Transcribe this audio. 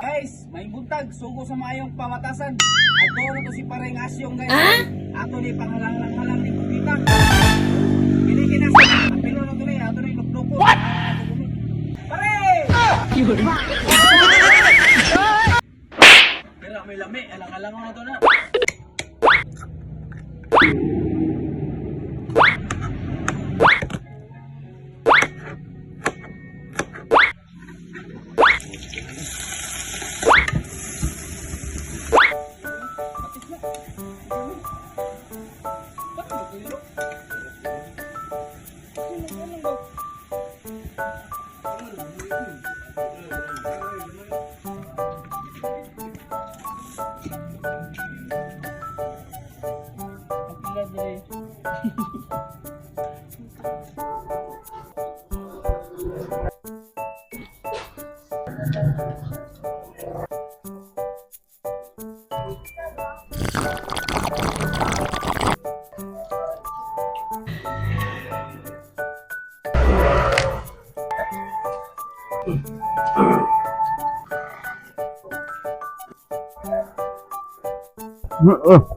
Guys, may buntag, sugo sa maayong pamatasan. Ato na to si Pareng Asyong guys. Ato ni panghalang-halang ni Pupita. Kinikinasa, apilo na to ni, ato ni lukdukot. What? Pare! Pero may lami, alang-alang na to na. Allah.